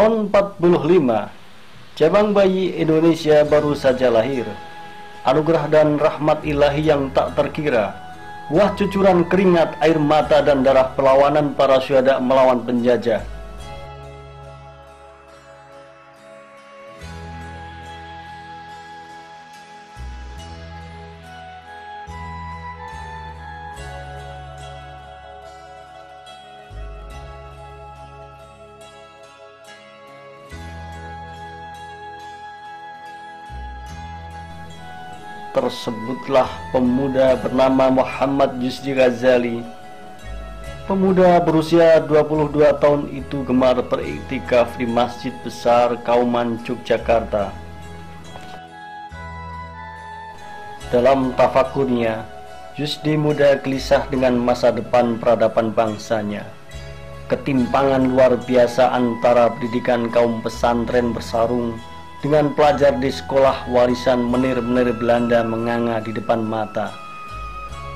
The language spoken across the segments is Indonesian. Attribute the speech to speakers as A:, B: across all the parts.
A: Tahun 45, cabang bayi Indonesia baru saja lahir. Anugerah dan rahmat ilahi yang tak terkira, buah cucuran keringat, air mata dan darah perlawanan para syuhada melawan penjajah. Tersebutlah pemuda bernama Muhammad Yusdi Ghazali. Pemuda berusia 22 tahun itu gemar beriktikaf di Masjid Besar Kauman Yogyakarta. Dalam tafakurnya, Yusdi muda gelisah dengan masa depan peradaban bangsanya. Ketimpangan luar biasa antara pendidikan kaum pesantren bersaung dengan pelajar di sekolah warisan menir-menir Belanda menganga di depan mata.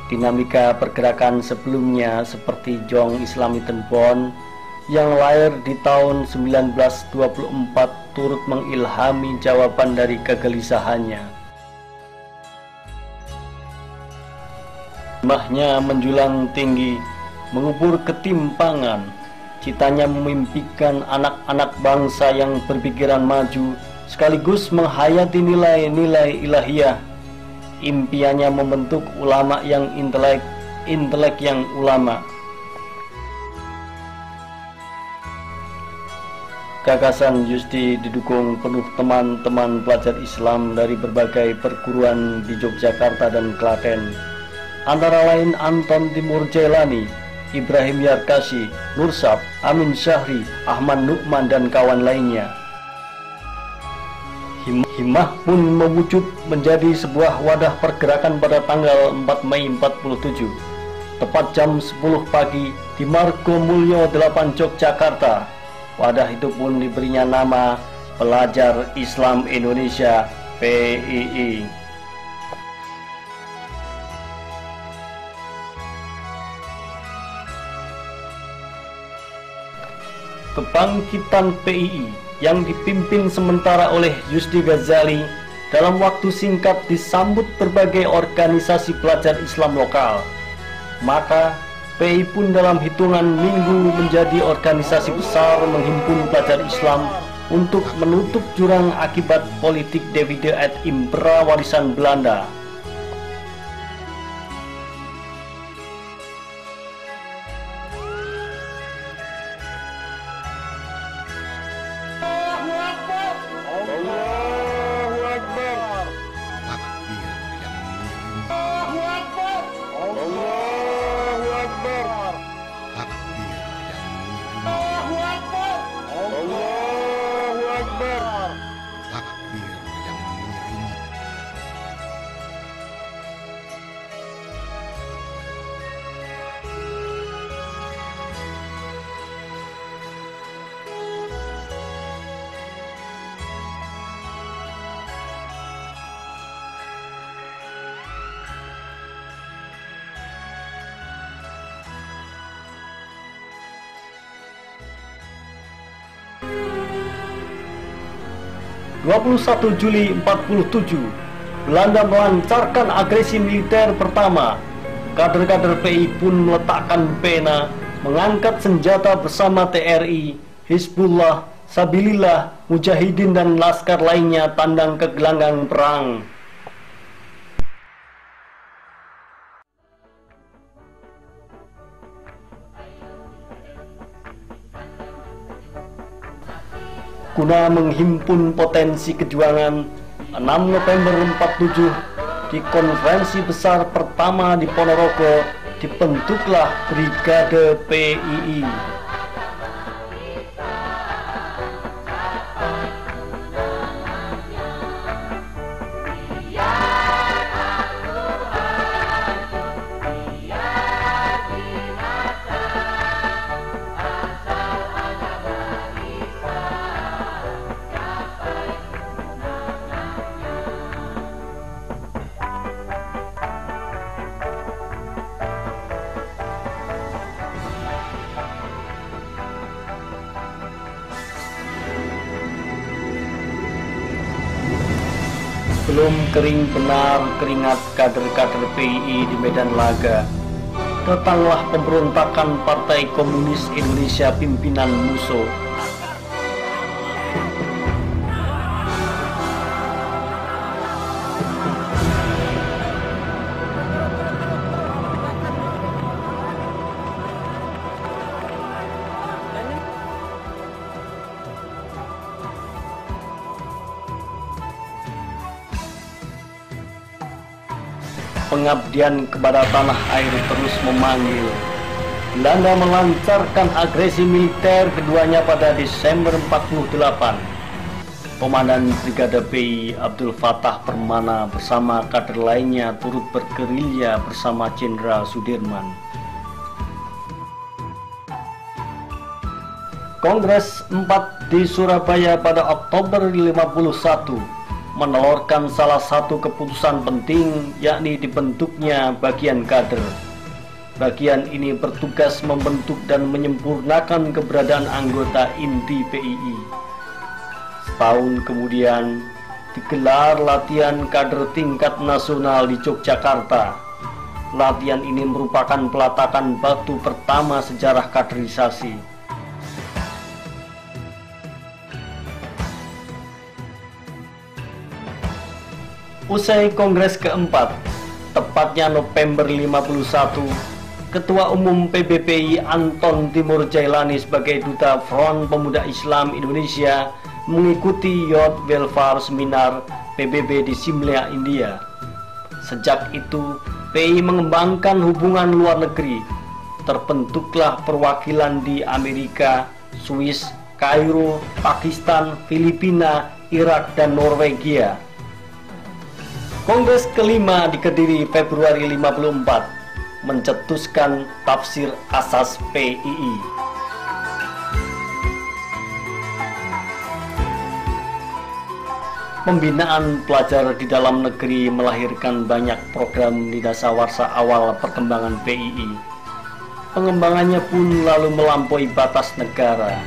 A: Dinamika pergerakan sebelumnya seperti Jong Islami Tenbon yang lahir di tahun 1924 turut mengilhami jawaban dari kegelisahannya. Himahnya menjulang tinggi, mengubur ketimpangan. Citanya memimpikan anak-anak bangsa yang berpikiran maju sekaligus menghayati nilai-nilai ilahiyah. Impiannya membentuk ulama yang intelek yang ulama. Gagasan Yusdi didukung penuh teman-teman pelajar Islam dari berbagai perguruan di Yogyakarta dan Klaten, antara lain Anton Timur Jailani, Ibrahim Yarkashi, Nursab, Amin Syahri, Ahmad Nukman dan kawan lainnya. Himah pun mewujud menjadi sebuah wadah pergerakan pada tanggal 4 Mei 47, tepat jam 10 pagi di Margo Mulyo 8 Yogyakarta. Wadah itu pun diberinya nama Pelajar Islam Indonesia PII. Kebangkitan PII yang dipimpin sementara oleh Yusdi Ghazali dalam waktu singkat disambut berbagai organisasi pelajar Islam lokal. Maka PII pun dalam hitungan minggu menjadi organisasi besar menghimpun pelajar Islam untuk menutup jurang akibat politik divide et impera warisan Belanda. (21 Juli 47), Belanda melancarkan agresi militer pertama. Kader-kader PII pun meletakkan pena, mengangkat senjata bersama TRI, Hizbullah, Sabilillah, Mujahidin dan laskar lainnya tandang ke gelanggang perang. Guna menghimpun potensi kejuangan, 6 November 47 di konferensi besar pertama di Ponorogo dibentuklah Brigade PII. Belum kering benar keringat kader-kader PII di medan laga, datanglah pemberontakan Partai Komunis Indonesia pimpinan Musso. Pengabdian kepada tanah air terus memanggil. Belanda melancarkan agresi militer keduanya pada Desember 48. Komandan Brigade PI Abdul Fattah Permana bersama kader lainnya turut bergerilya bersama Jenderal Sudirman. Kongres 4 di Surabaya pada Oktober 51 menelurkan salah satu keputusan penting, yakni dibentuknya bagian kader. Bagian ini bertugas membentuk dan menyempurnakan keberadaan anggota inti PII. Setahun kemudian digelar latihan kader tingkat nasional di Yogyakarta. Latihan ini merupakan peletakan batu pertama sejarah kaderisasi. Usai Kongres keempat, tepatnya November 51, Ketua Umum PBPI Anton Timur Jailani sebagai Duta Front Pemuda Islam Indonesia mengikuti Youth Welfare Seminar PBB di Simla, India. Sejak itu, PI mengembangkan hubungan luar negeri. Terbentuklah perwakilan di Amerika, Swiss, Kairo, Pakistan, Filipina, Irak, dan Norwegia. Kongres kelima di Kediri Februari 54 mencetuskan tafsir asas PII. Pembinaan pelajar di dalam negeri melahirkan banyak program di dasawarsa awal perkembangan PII. Pengembangannya pun lalu melampaui batas negara.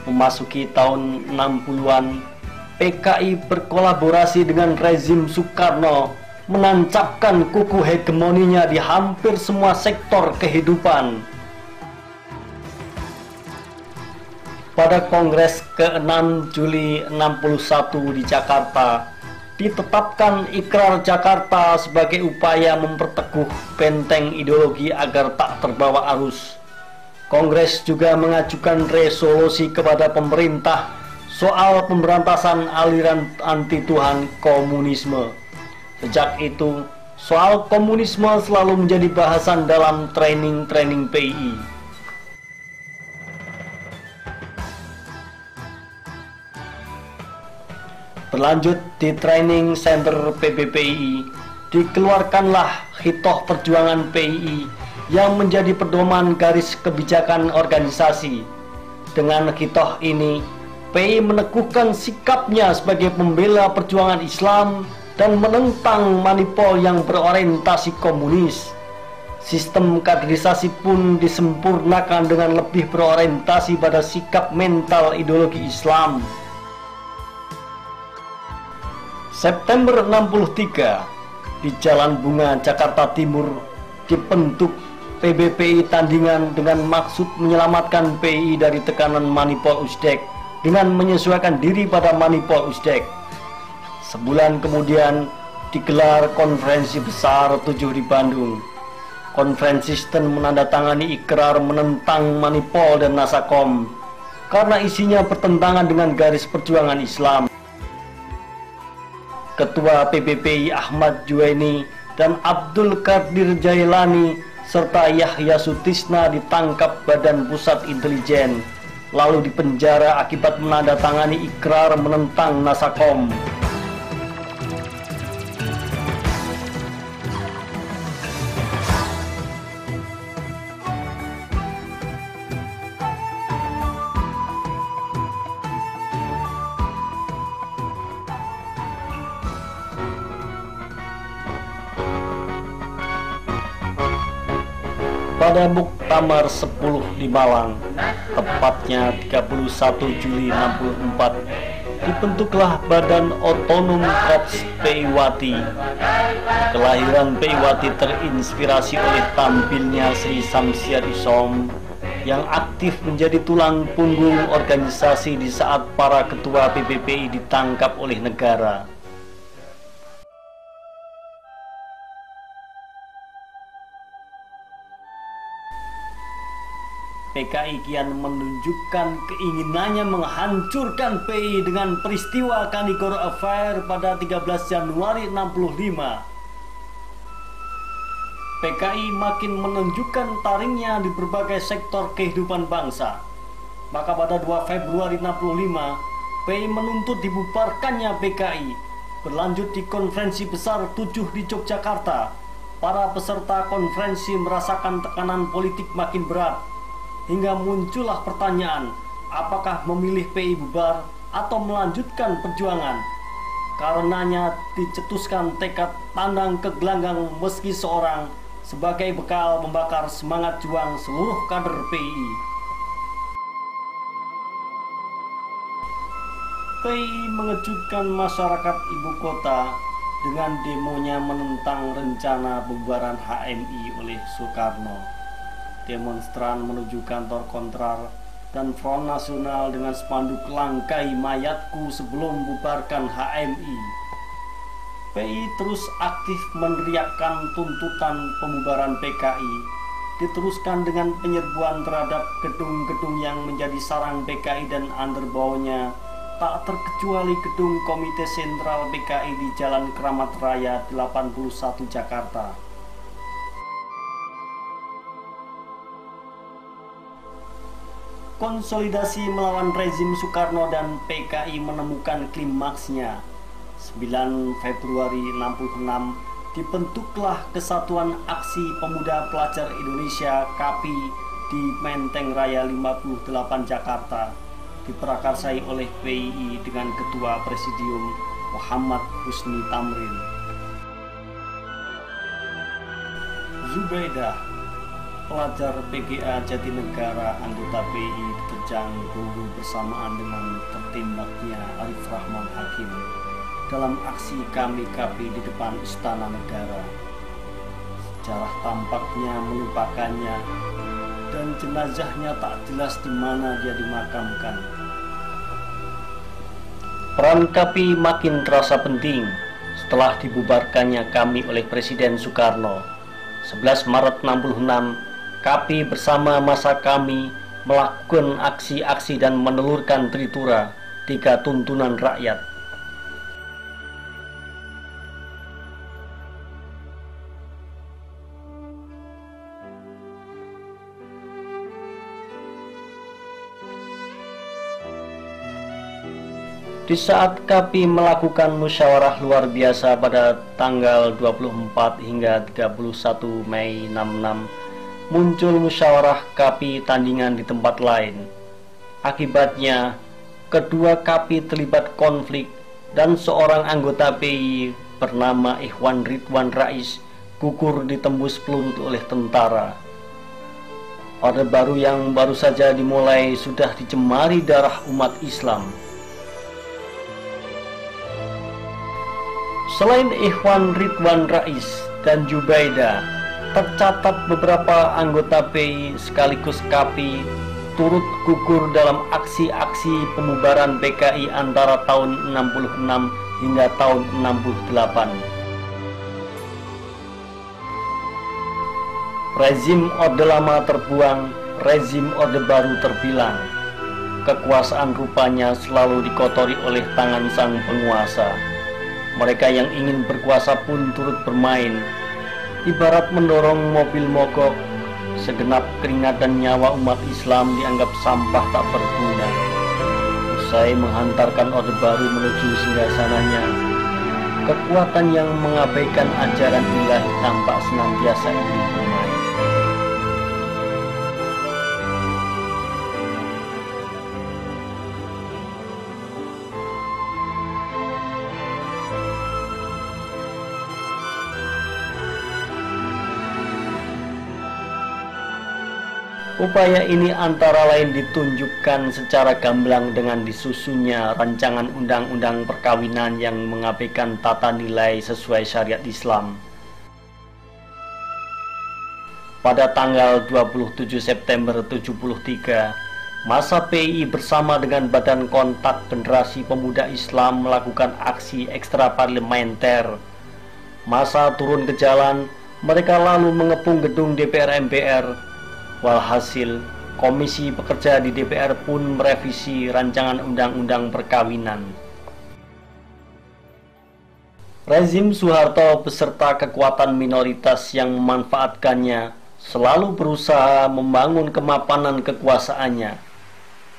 A: Memasuki tahun 60-an, PKI berkolaborasi dengan rezim Soekarno menancapkan kuku hegemoninya di hampir semua sektor kehidupan. Pada Kongres ke-6 Juli 61 di Jakarta, ditetapkan Ikrar Jakarta sebagai upaya memperteguh benteng ideologi agar tak terbawa arus. Kongres juga mengajukan resolusi kepada pemerintah soal pemberantasan aliran anti-Tuhan komunisme. Sejak itu, soal komunisme selalu menjadi bahasan dalam training-training PII. Berlanjut di Training Center PBPI, dikeluarkanlah Hitoh Perjuangan PII yang menjadi pedoman garis kebijakan organisasi. Dengan hitoh ini, PII meneguhkan sikapnya sebagai pembela perjuangan Islam dan menentang manipul yang berorientasi komunis. Sistem kaderisasi pun disempurnakan dengan lebih berorientasi pada sikap mental ideologi Islam. September 63, di Jalan Bunga, Jakarta Timur, dibentuk PBPI Tandingan dengan maksud menyelamatkan PII dari tekanan manipul Uzbek dengan menyesuaikan diri pada manipul Uzbek. Sebulan kemudian digelar konferensi besar 7 di Bandung. Konferensisten menandatangani ikrar menentang manipul dan Nasakom karena isinya bertentangan dengan garis perjuangan Islam. Ketua PBPI Ahmad Juwaini dan Abdul Qadir Jailani serta Yahya Sutisna ditangkap Badan Pusat Intelijen, lalu dipenjara akibat menandatangani ikrar menentang Nasakom. Pada Muktamar 10 di Malang, tepatnya 31 Juli 64, dibentuklah Badan Otonom Korps PI Wati. Kelahiran PI Wati terinspirasi oleh tampilnya Sri Samsiar Isom yang aktif menjadi tulang punggung organisasi di saat para ketua PBPI ditangkap oleh negara. PKI kian menunjukkan keinginannya menghancurkan PI dengan peristiwa Kanigoro Affair pada 13 Januari 65. PKI makin menunjukkan taringnya di berbagai sektor kehidupan bangsa. Maka pada 2 Februari 65, PI menuntut dibubarkannya PKI. Berlanjut di konferensi besar 7 di Yogyakarta, para peserta konferensi merasakan tekanan politik makin berat. Hingga muncullah pertanyaan, apakah memilih PI bubar atau melanjutkan perjuangan? Karenanya dicetuskan tekad tandang ke gelanggang meski seorang sebagai bekal membakar semangat juang seluruh kader PI. PI mengejutkan masyarakat ibu kota dengan demonya menentang rencana pembubaran HMI oleh Soekarno. Demonstran menuju kantor Kontrar dan Front Nasional dengan spanduk "Langkai mayatku sebelum bubarkan HMI". PI terus aktif meneriakkan tuntutan pembubaran PKI, diteruskan dengan penyerbuan terhadap gedung-gedung yang menjadi sarang PKI dan underbawnya, tak terkecuali gedung Komite Sentral PKI di Jalan Keramat Raya 81 Jakarta. Konsolidasi melawan rezim Soekarno dan PKI menemukan klimaksnya. 9 Februari 66 dibentuklah Kesatuan Aksi Pemuda Pelajar Indonesia KAPI di Menteng Raya 58 Jakarta, diprakarsai oleh PII dengan Ketua Presidium Muhammad Husni Tamrin. Zubaidah, pelajar PGA Jatinegara anggota PI, diterjang peluru bersamaan dengan tertembaknya Arif Rahman Hakim dalam aksi kami KAPI di depan Istana Negara. Sejarah tampaknya melupakannya dan jenazahnya tak jelas di mana dia dimakamkan. Peran KAPI makin terasa penting setelah dibubarkannya kami oleh Presiden Soekarno. 11 Maret 66, KAPI bersama masa kami melakukan aksi-aksi dan menelurkan tritura 3 tuntunan rakyat. Di saat KAPI melakukan musyawarah luar biasa pada tanggal 24 hingga 31 Mei 66, muncul musyawarah KAPI tandingan di tempat lain. Akibatnya, kedua KAPI terlibat konflik dan seorang anggota PI bernama Ikhwan Ridwan Rais gugur ditembus peluru oleh tentara. Orde Baru yang baru saja dimulai sudah dicemari darah umat Islam. Selain Ikhwan Ridwan Rais dan Zubaidah, tercatat beberapa anggota PI sekaligus KAPI turut gugur dalam aksi-aksi pembubaran PKI antara tahun 66 hingga tahun 68. Rezim Orde Lama terbuang, rezim Orde Baru terbilang. Kekuasaan rupanya selalu dikotori oleh tangan sang penguasa. Mereka yang ingin berkuasa pun turut bermain. Ibarat mendorong mobil mogok, segenap keringat dan nyawa umat Islam dianggap sampah tak berguna. Usai menghantarkan Orde Baru menuju singgasananya, kekuatan yang mengabaikan ajaran ilahi tampak senantiasa ingin bermain. Upaya ini antara lain ditunjukkan secara gamblang dengan disusunnya rancangan undang-undang perkawinan yang mengabaikan tata nilai sesuai syariat Islam. Pada tanggal 27 September 73, masa PII bersama dengan Badan Kontak Generasi Pemuda Islam melakukan aksi ekstraparlementer. Masa turun ke jalan, mereka lalu mengepung gedung DPR MPR. Walhasil, Komisi Pekerja di DPR pun merevisi rancangan undang-undang perkawinan. Rezim Soeharto beserta kekuatan minoritas yang memanfaatkannya selalu berusaha membangun kemapanan kekuasaannya.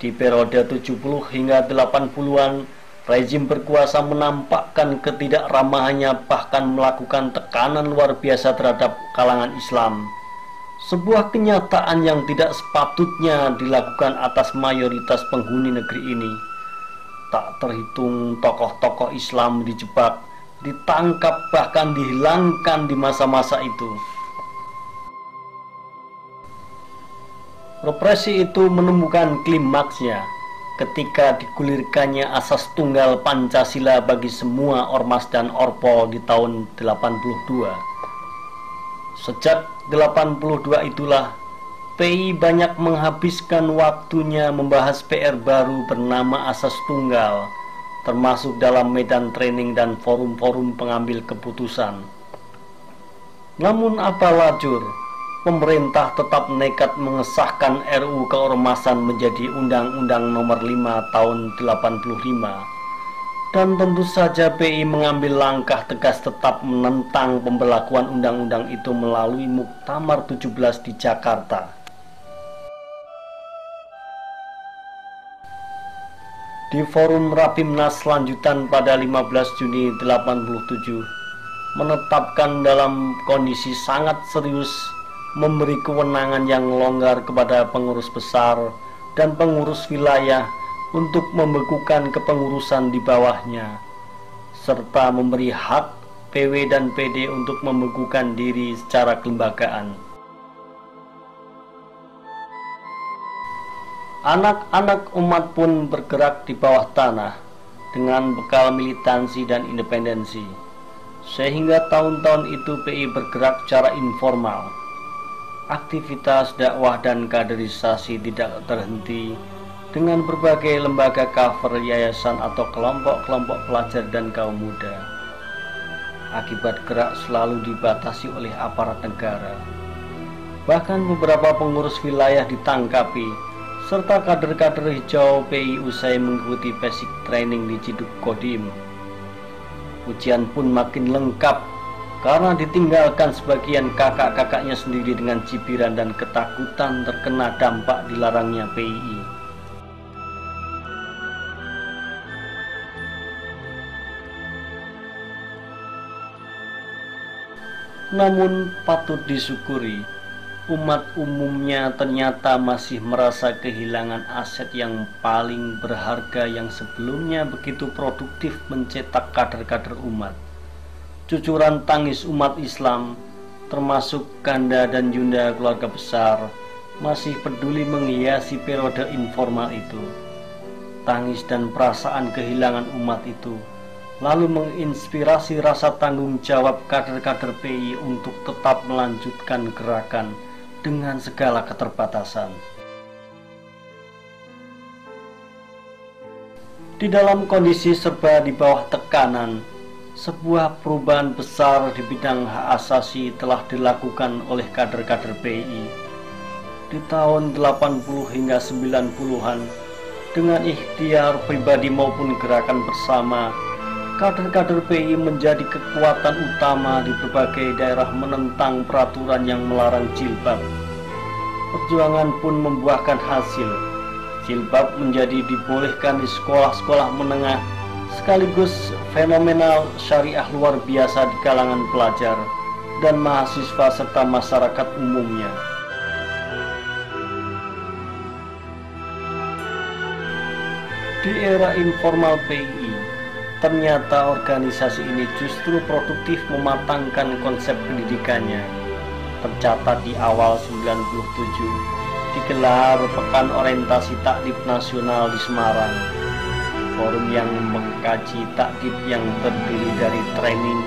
A: Di periode 70 hingga 80-an, rezim berkuasa menampakkan ketidakramahannya, bahkan melakukan tekanan luar biasa terhadap kalangan Islam. Sebuah kenyataan yang tidak sepatutnya dilakukan atas mayoritas penghuni negeri ini. Tak terhitung tokoh-tokoh Islam dijebak, ditangkap, bahkan dihilangkan di masa-masa itu. Represi itu menemukan klimaksnya ketika digulirkannya asas tunggal Pancasila bagi semua ormas dan orpol di tahun 82. Sejak 82 itulah PI banyak menghabiskan waktunya membahas PR baru bernama asas tunggal, termasuk dalam medan training dan forum-forum pengambil keputusan. Namun apa lajur, pemerintah tetap nekat mengesahkan RUU Keormasan menjadi Undang-Undang Nomor 5 Tahun 85. Dan tentu saja PI mengambil langkah tegas tetap menentang pemberlakuan undang-undang itu melalui Muktamar 17 di Jakarta. Di forum Rapimnas lanjutan pada 15 Juni 87, menetapkan dalam kondisi sangat serius memberi kewenangan yang longgar kepada pengurus besar dan pengurus wilayah untuk membekukan kepengurusan di bawahnya, serta memberi hak PW dan PD untuk membekukan diri secara kelembagaan. Anak-anak umat pun bergerak di bawah tanah dengan bekal militansi dan independensi, sehingga tahun-tahun itu PI bergerak secara informal. Aktivitas dakwah dan kaderisasi tidak terhenti dengan berbagai lembaga cover, yayasan atau kelompok-kelompok pelajar dan kaum muda. Akibat gerak selalu dibatasi oleh aparat negara. Bahkan beberapa pengurus wilayah ditangkapi, serta kader-kader hijau PI usai mengikuti basic training di Ciduk Kodim. Ujian pun makin lengkap karena ditinggalkan sebagian kakak-kakaknya sendiri dengan cibiran dan ketakutan terkena dampak dilarangnya PII. Namun patut disyukuri, umat umumnya ternyata masih merasa kehilangan aset yang paling berharga yang sebelumnya begitu produktif mencetak kader-kader umat. Cucuran tangis umat Islam, termasuk Kanda dan Yunda keluarga besar, masih peduli menghiasi periode informal itu. Tangis dan perasaan kehilangan umat itu lalu menginspirasi rasa tanggung jawab kader-kader PI untuk tetap melanjutkan gerakan dengan segala keterbatasan. Di dalam kondisi serba di bawah tekanan, sebuah perubahan besar di bidang hak asasi telah dilakukan oleh kader-kader PI. Di tahun 80 hingga 90-an, dengan ikhtiar pribadi maupun gerakan bersama, kader-kader PI menjadi kekuatan utama di berbagai daerah menentang peraturan yang melarang jilbab. Perjuangan pun membuahkan hasil. Jilbab menjadi dibolehkan di sekolah-sekolah menengah, sekaligus fenomenal syariah luar biasa di kalangan pelajar dan mahasiswa serta masyarakat umumnya. Di era informal PI, ternyata organisasi ini justru produktif mematangkan konsep pendidikannya. Tercatat di awal 97, digelar Pekan Orientasi Takdib Nasional di Semarang. Forum yang mengkaji takdib yang terdiri dari training,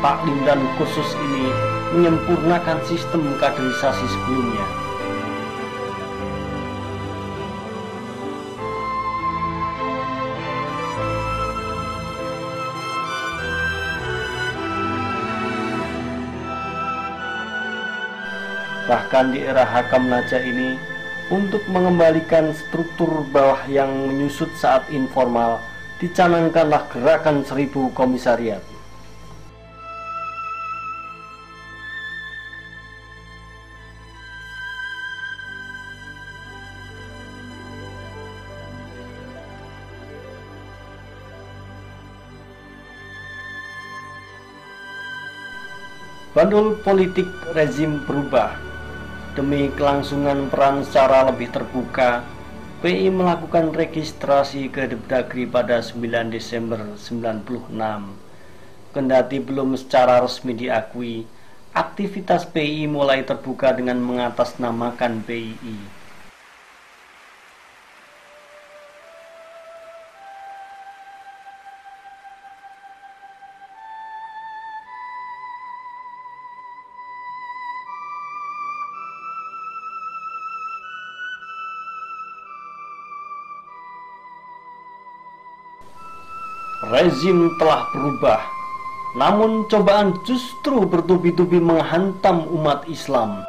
A: taklim, dan kursus ini menyempurnakan sistem kaderisasi sebelumnya. Bahkan di era Hakam Najah ini, untuk mengembalikan struktur bawah yang menyusut saat informal, dicanangkanlah gerakan 1000 komisariat. Bandul politik rezim berubah. Demi kelangsungan peran secara lebih terbuka, PI melakukan registrasi ke Depdagri pada 9 Desember 96. Kendati belum secara resmi diakui, aktivitas PI mulai terbuka dengan mengatasnamakan PII. Rezim telah berubah, namun cobaan justru bertubi-tubi menghantam umat Islam.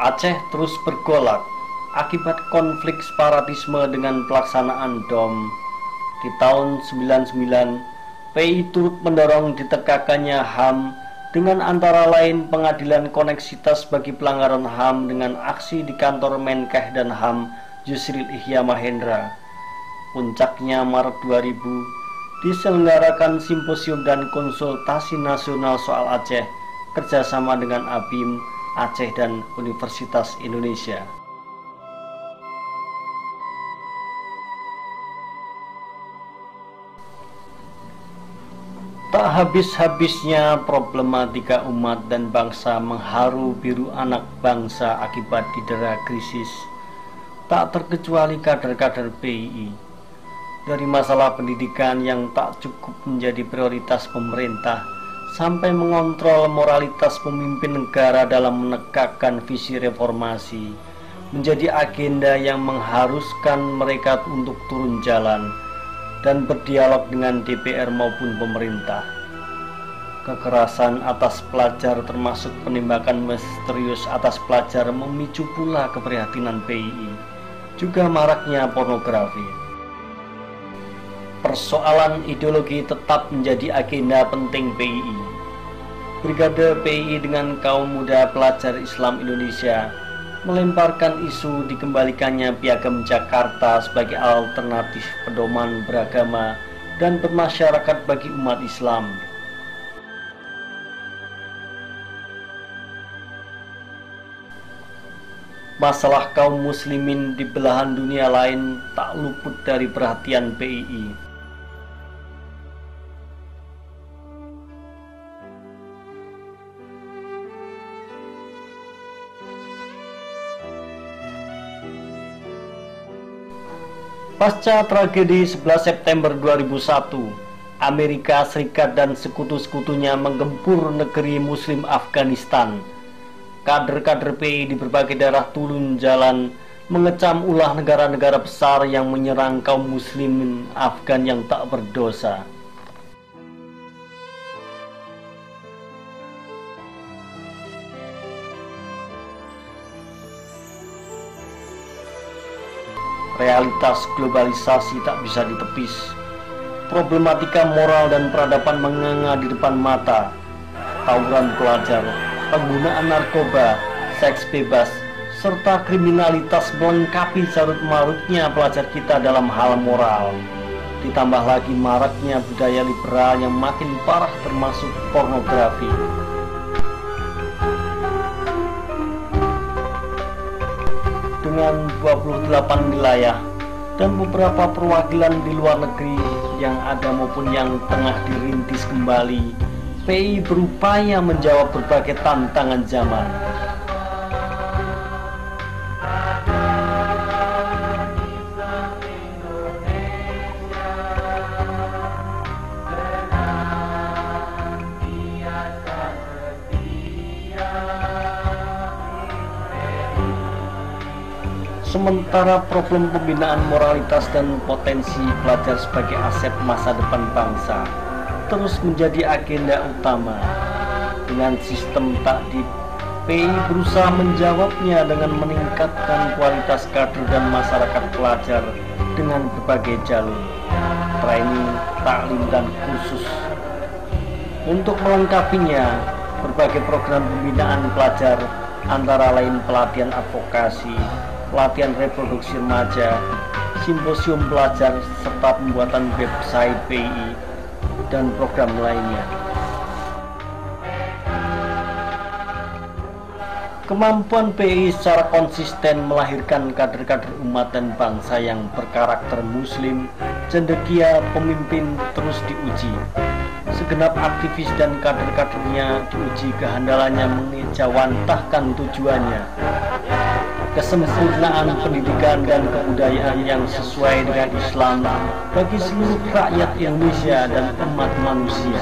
A: Aceh terus bergolak akibat konflik separatisme dengan pelaksanaan DOM. Di tahun 99, PI turut mendorong ditegakkannya HAM dengan antara lain pengadilan koneksitas bagi pelanggaran HAM dengan aksi di kantor Menkeh dan HAM Yusril Ihya Mahendra. Puncaknya Maret 2000, diselenggarakan simposium dan konsultasi nasional soal Aceh kerjasama dengan ABIM, Aceh, dan Universitas Indonesia. Tak habis-habisnya problematika umat dan bangsa mengharu biru anak bangsa akibat didera krisis, tak terkecuali kader-kader PII. Dari masalah pendidikan yang tak cukup menjadi prioritas pemerintah, sampai mengontrol moralitas pemimpin negara dalam menegakkan visi reformasi, menjadi agenda yang mengharuskan mereka untuk turun jalan dan berdialog dengan DPR maupun pemerintah. Kekerasan atas pelajar termasuk penembakan misterius atas pelajar memicu pula keprihatinan PII, juga maraknya pornografi. Persoalan ideologi tetap menjadi agenda penting PII. Brigade PII dengan kaum muda pelajar Islam Indonesia melemparkan isu dikembalikannya Piagam Jakarta sebagai alternatif pedoman beragama dan bermasyarakat bagi umat Islam. Masalah kaum muslimin di belahan dunia lain tak luput dari perhatian PII. Pasca tragedi 11 September 2001, Amerika Serikat dan sekutu-sekutunya menggempur negeri Muslim Afghanistan. Kader-kader PII di berbagai daerah turun jalan mengecam ulah negara-negara besar yang menyerang kaum muslimin Afgan yang tak berdosa. Realitas globalisasi tak bisa ditepis. Problematika moral dan peradaban menganga di depan mata. Tawuran pelajar, penggunaan narkoba, seks bebas, serta kriminalitas melengkapi carut-marutnya pelajar kita dalam hal moral. Ditambah lagi maraknya budaya liberal yang makin parah termasuk pornografi. Dengan 28 wilayah dan beberapa perwakilan di luar negeri yang ada maupun yang tengah dirintis kembali, PI berupaya menjawab berbagai tantangan zaman. Sementara problem pembinaan moralitas dan potensi pelajar sebagai aset masa depan bangsa terus menjadi agenda utama. Dengan sistem takdib, PI berusaha menjawabnya dengan meningkatkan kualitas kader dan masyarakat pelajar dengan berbagai jalur, training, taklim, dan kursus. Untuk melengkapinya, berbagai program pembinaan pelajar antara lain pelatihan advokasi, pelatihan reproduksi remaja, simposium pelajar, serta pembuatan website PI, dan program lainnya. Kemampuan PI secara konsisten melahirkan kader-kader umat dan bangsa yang berkarakter muslim, cendekia, pemimpin terus diuji. Segenap aktivis dan kader-kadernya diuji kehandalannya mengejawantahkan tujuannya, kesempurnaan pendidikan dan kebudayaan yang sesuai dengan Islam bagi seluruh rakyat Indonesia dan umat manusia.